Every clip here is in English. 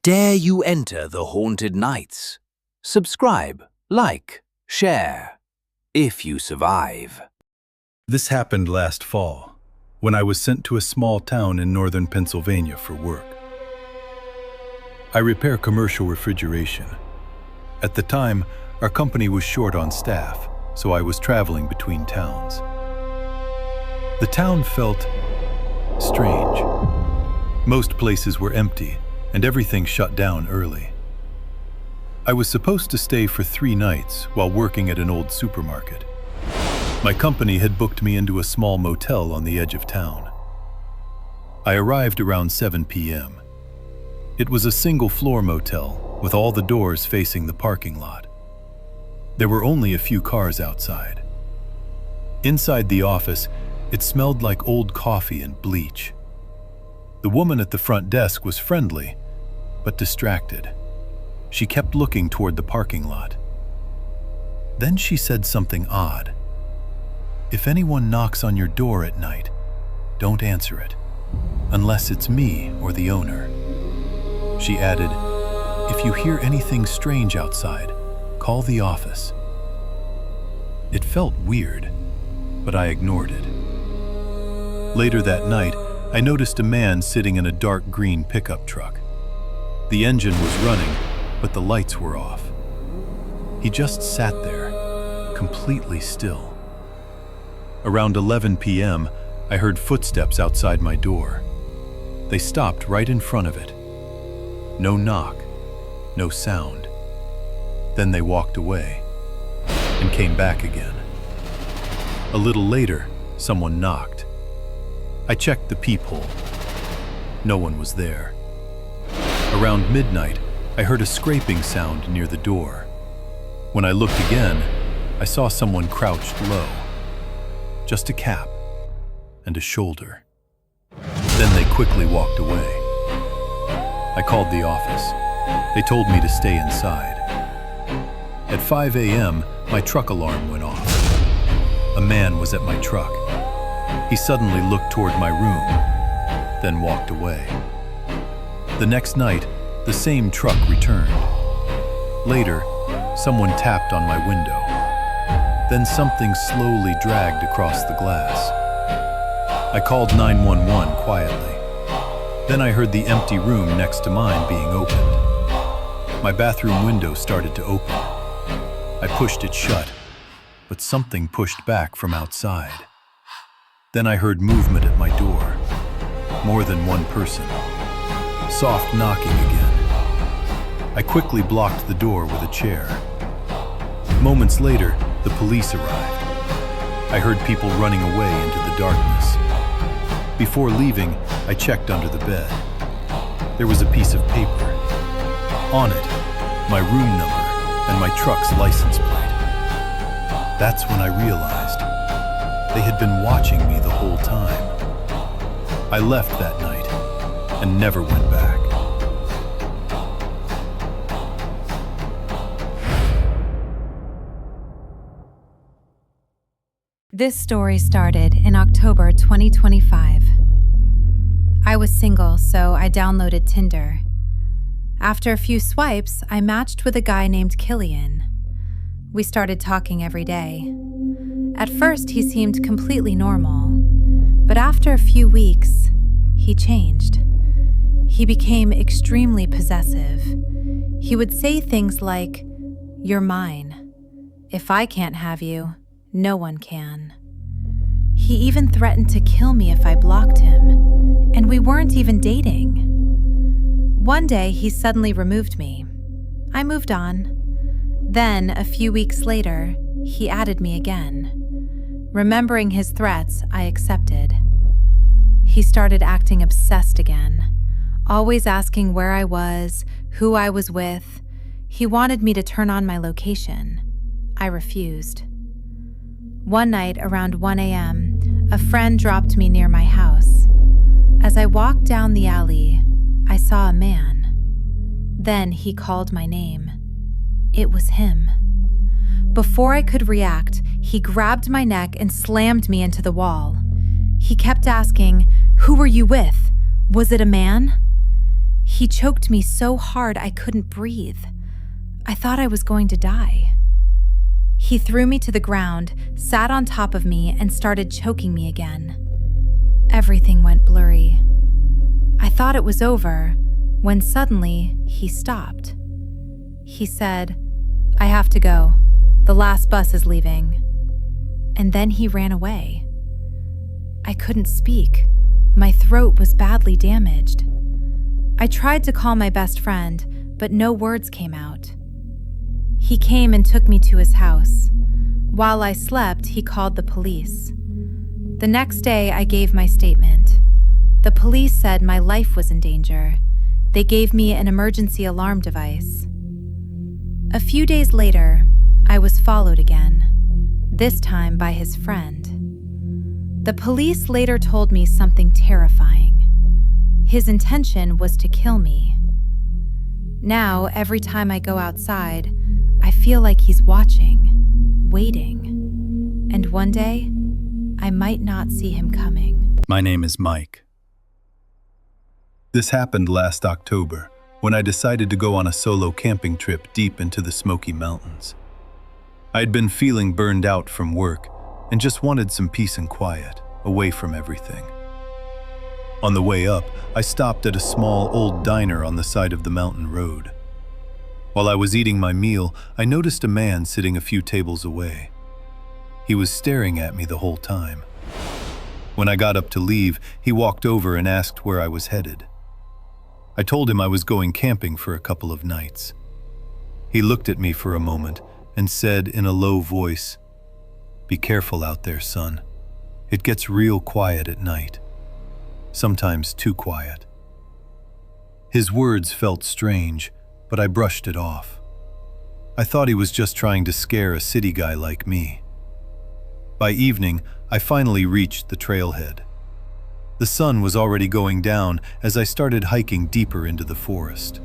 Dare you enter the haunted nights? Subscribe, like, share, if you survive. This happened last fall, when I was sent to a small town in northern Pennsylvania for work. I repair commercial refrigeration. At the time, our company was short on staff, so I was traveling between towns. The town felt strange. Most places were empty, and everything shut down early. I was supposed to stay for 3 nights while working at an old supermarket. My company had booked me into a small motel on the edge of town. I arrived around 7 p.m. It was a single-floor motel with all the doors facing the parking lot. There were only a few cars outside. Inside the office, it smelled like old coffee and bleach. The woman at the front desk was friendly, but distracted. She kept looking toward the parking lot. Then she said something odd. "If anyone knocks on your door at night, don't answer it, unless it's me or the owner." She added, "If you hear anything strange outside, call the office." It felt weird, but I ignored it. Later that night, I noticed a man sitting in a dark green pickup truck. The engine was running, but the lights were off. He just sat there, completely still. Around 11 p.m., I heard footsteps outside my door. They stopped right in front of it. No knock, no sound. Then they walked away and came back again. A little later, someone knocked. I checked the peephole. No one was there. Around midnight, I heard a scraping sound near the door. When I looked again, I saw someone crouched low. Just a cap and a shoulder. Then they quickly walked away. I called the office. They told me to stay inside. At 5 a.m., my truck alarm went off. A man was at my truck. He suddenly looked toward my room, then walked away. The next night, the same truck returned. Later, someone tapped on my window. Then something slowly dragged across the glass. I called 911 quietly. Then I heard the empty room next to mine being opened. My bathroom window started to open. I pushed it shut, but something pushed back from outside. Then I heard movement at my door. More than one person. Soft knocking again. I quickly blocked the door with a chair. Moments later, the police arrived. I heard people running away into the darkness. Before leaving, I checked under the bed. There was a piece of paper. On it, my room number and my truck's license plate. That's when I realized they had been watching me the whole time. I left that night and never went back. This story started in October 2025. I was single, so I downloaded Tinder. After a few swipes, I matched with a guy named Killian. We started talking every day. At first, he seemed completely normal, but after a few weeks, he changed. He became extremely possessive. He would say things like, "You're mine. If I can't have you, no one can." He even threatened to kill me if I blocked him, and we weren't even dating. One day, he suddenly removed me. I moved on. Then, a few weeks later, he added me again. Remembering his threats, I accepted. He started acting obsessed again, always asking where I was, who I was with. He wanted me to turn on my location. I refused. One night around 1 a.m., a friend dropped me near my house. As I walked down the alley, I saw a man. Then he called my name. It was him. Before I could react, he grabbed my neck and slammed me into the wall. He kept asking, "Who were you with? Was it a man?" He choked me so hard I couldn't breathe. I thought I was going to die. He threw me to the ground, sat on top of me, and started choking me again. Everything went blurry. I thought it was over, when suddenly he stopped. He said, "I have to go. The last bus is leaving." And then he ran away. I couldn't speak. My throat was badly damaged. I tried to call my best friend, but no words came out. He came and took me to his house. While I slept, he called the police. The next day, I gave my statement. The police said my life was in danger. They gave me an emergency alarm device. A few days later, I was followed again, this time by his friend. The police later told me something terrifying. His intention was to kill me. Now, every time I go outside, I feel like he's watching, waiting, and one day, I might not see him coming. My name is Mike. This happened last October, when I decided to go on a solo camping trip deep into the Smoky Mountains. I had been feeling burned out from work and just wanted some peace and quiet, away from everything. On the way up, I stopped at a small old diner on the side of the mountain road. While I was eating my meal, I noticed a man sitting a few tables away. He was staring at me the whole time. When I got up to leave, he walked over and asked where I was headed. I told him I was going camping for a couple of nights. He looked at me for a moment and said in a low voice, "Be careful out there, son. It gets real quiet at night. Sometimes too quiet." His words felt strange, but I brushed it off. I thought he was just trying to scare a city guy like me. By evening, I finally reached the trailhead. The sun was already going down as I started hiking deeper into the forest.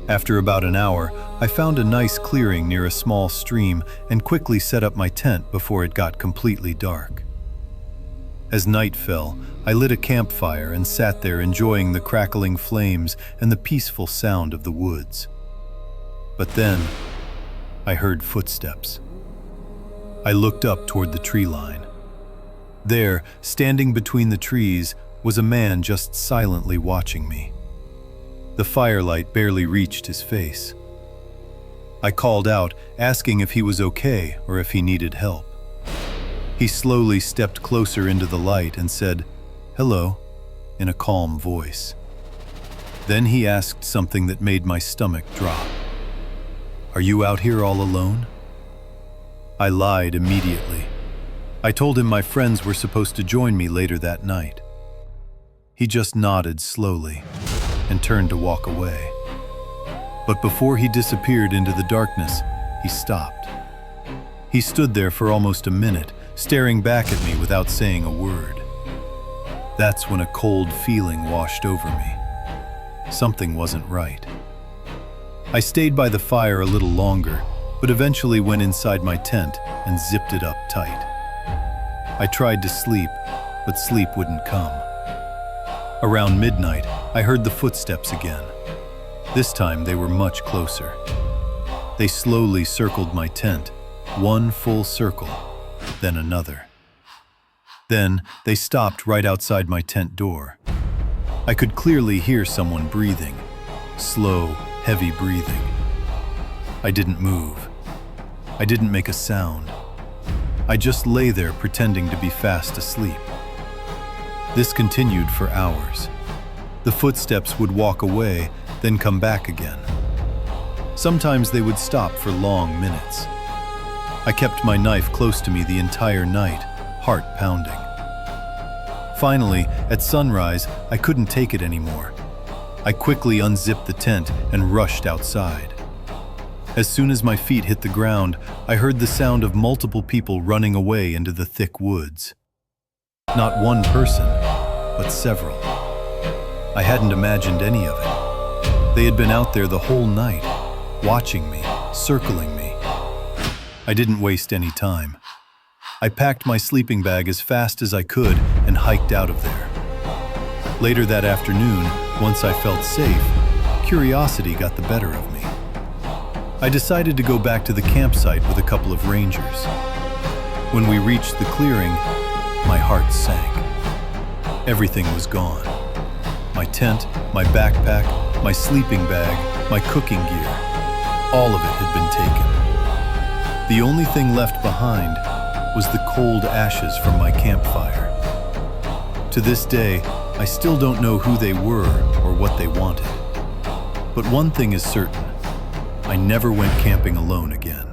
After about an hour, I found a nice clearing near a small stream and quickly set up my tent before it got completely dark. As night fell, I lit a campfire and sat there enjoying the crackling flames and the peaceful sound of the woods. But then, I heard footsteps. I looked up toward the tree line. There, standing between the trees, was a man just silently watching me. The firelight barely reached his face. I called out, asking if he was okay or if he needed help. He slowly stepped closer into the light and said, "Hello," in a calm voice. Then he asked something that made my stomach drop. "Are you out here all alone?" I lied immediately. I told him my friends were supposed to join me later that night. He just nodded slowly and turned to walk away. But before he disappeared into the darkness, he stopped. He stood there for almost a minute, staring back at me without saying a word. That's when a cold feeling washed over me. Something wasn't right. I stayed by the fire a little longer, but eventually went inside my tent and zipped it up tight. I tried to sleep, but sleep wouldn't come. Around midnight, I heard the footsteps again. This time they were much closer. They slowly circled my tent, one full circle, then another. Then they stopped right outside my tent door. I could clearly hear someone breathing, slow, heavy breathing. I didn't move. I didn't make a sound. I just lay there pretending to be fast asleep. This continued for hours. The footsteps would walk away, then come back again. Sometimes they would stop for long minutes. I kept my knife close to me the entire night, heart pounding. Finally, at sunrise, I couldn't take it anymore. I quickly unzipped the tent and rushed outside. As soon as my feet hit the ground, I heard the sound of multiple people running away into the thick woods. Not one person, but several. I hadn't imagined any of it. They had been out there the whole night, watching me, circling me. I didn't waste any time. I packed my sleeping bag as fast as I could and hiked out of there. Later that afternoon, Once I felt safe, curiosity got the better of me. I decided to go back to the campsite with a couple of rangers. When we reached the clearing, my heart sank. Everything was gone. My tent, my backpack, my sleeping bag, my cooking gear, all of it had been taken. The only thing left behind was the cold ashes from my campfire. To this day, I still don't know who they were or what they wanted. But one thing is certain, I never went camping alone again.